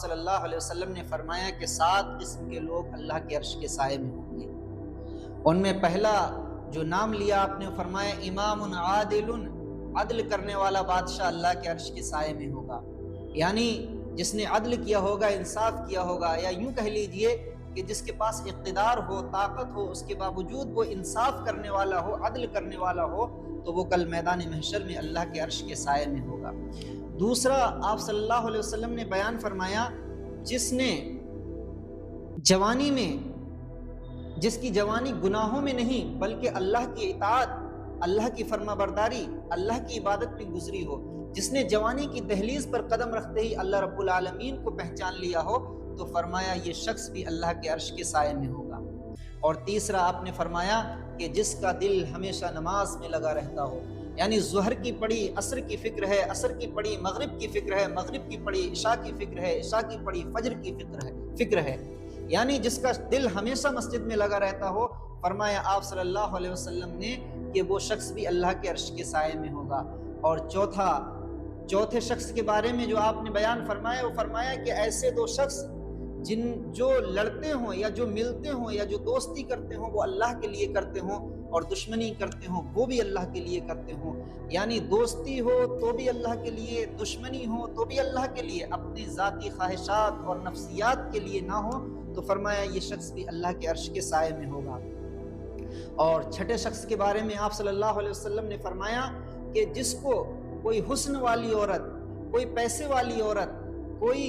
صلی اللہ علیہ وسلم نے فرمایا کہ 7 قسم کے لوگ اللہ کے عرش کے سائے میں ہوں گے۔ ان میں پہلا جو نام لیا آپ نے، فرمایا امام عادل، عدل کرنے والا بادشاہ اللہ کے عرش کے سائے میں ہوگا۔ یعنی جس نے عدل کیا ہوگا، انصاف کیا ہوگا، یا یوں کہہ لیجئے کہ جس کے پاس اقتدار ہو، طاقت ہو، اس کے باوجود وہ انصاف کرنے والا ہو، عدل کرنے والا ہو، تو وہ کل میدان محشر میں اللہ کے عرش کے سائے میں ہوگا۔ دوسرا آپ صلی اللہ علیہ وسلم نے بیان فرمایا، جس نے جوانی میں، جس کی جوانی گناہوں میں نہیں بلکہ اللہ کی اطاعت، اللہ کی فرما برداری، اللہ کی عبادت میں گزری ہو، جس نے جوانی کی دہلیز پر قدم رکھتے ہی اللہ رب العالمین کو پہچان لیا ہو، تو فرمایا یہ شخص بھی اللہ کے عرش کے سائے میں ہوگا۔ اور تیسرا آپ نے فرمایا کہ جس کا دل ہمیشہ نماز میں لگا رہتا ہو، یعنی ظہر کی پڑھی عصر کی فکر ہے، عصر کی پڑھی مغرب کی فکر ہے، مغرب کی پڑھی عشاء کی فکر ہے، عشاء کی پڑھی فجر کی فکر ہے، یعنی جس کا دل ہمیشہ مسجد میں لگا رہتا ہو، فرمایا آپ صلی اللہ علیہ وسلم نے کہ وہ شخص بھی اللہ کے عرش کے سائے میں ہوگا۔ اور چوتھے شخص کے بارے میں جو آپ نے بیان فرمایا، وہ فرمایا کہ ایسے 2 شخص جو لڑتے ہوں یا جو ملتے ہوں یا جو دوستی کرتے ہوں وہ اللہ کے لیے کرتے ہوں، اور دشمنی کرتے ہوں وہ بھی اللہ کے لیے کرتے ہوں، یعنی دوستی ہو تو بھی اللہ کے لیے، دشمنی ہو تو بھی اللہ کے لیے، اپنی ذاتی خواہشات اور نفسیات کے لیے نہ ہو، تو فرمایا یہ شخص بھی اللہ کے عرش کے سائے میں ہوگا۔ اور چھٹے شخص کے بارے میں آپ صلی اللہ علیہ وسلم نے فرمایا کہ جس کو کوئی حسن والی عورت، کوئی پیسے والی عورت، کوئی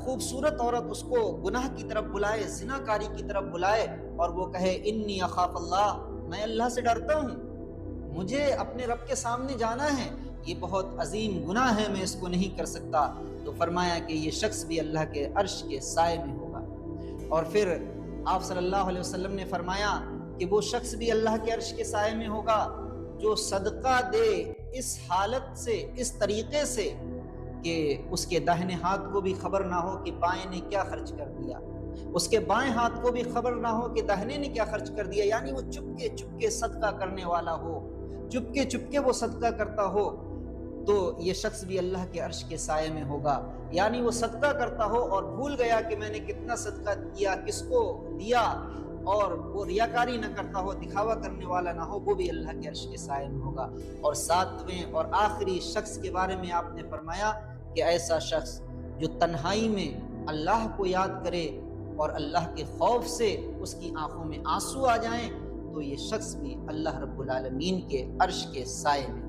خوبصورت عورت اس کو گناہ کی طرف بلائے، زنا کاری کی طرف بلائے، اور وہ کہے انی اخاف اللہ، میں اللہ سے ڈرتا ہوں، مجھے اپنے رب کے سامنے جانا ہے، یہ بہت عظیم گناہ ہے، میں اس کو نہیں کر سکتا، تو فرمایا کہ یہ شخص بھی اللہ کے عرش کے سائے میں ہوگا۔ اور پھر آپ صلی اللہ علیہ وسلم نے فرمایا کہ وہ شخص بھی اللہ کے عرش کے سائے میں ہوگا جو صدقہ دے اس حالت سے، اس طریقے سے کہ اس کے داہنے ہاتھ کو بھی خبر نہ ہو کہ بائیں نے کیا خرچ کر دیا، اس کے بائیں ہاتھ کو بھی خبر نہ ہو کہ داہنے نے کیا خرچ کر دیا، یعنی وہ چپکے چپکے صدقہ کرنے والا ہو، چپکے چپکے وہ صدقہ کرتا ہو، تو یہ شخص بھی اللہ کے عرش کے سائے میں ہوگا۔ یعنی وہ صدقہ کرتا ہو اور بھول گیا کہ میں نے کتنا صدقہ کیا، کس کو دیا، اور وہ ریاکاری نہ کرتا ہو، دکھاوا کرنے والا نہ ہو، وہ بھی اللہ کے عرش کے سائے میں ہوگا۔ اور 7ویں اور آخری شخص کے بارے میں آپ نے فرمایا کہ ایسا شخص جو تنہائی میں اللہ کو یاد کرے اور اللہ کے خوف سے اس کی آنکھوں میں آنسو آ جائیں، تو یہ شخص بھی اللہ رب العالمین کے عرش کے سائے میں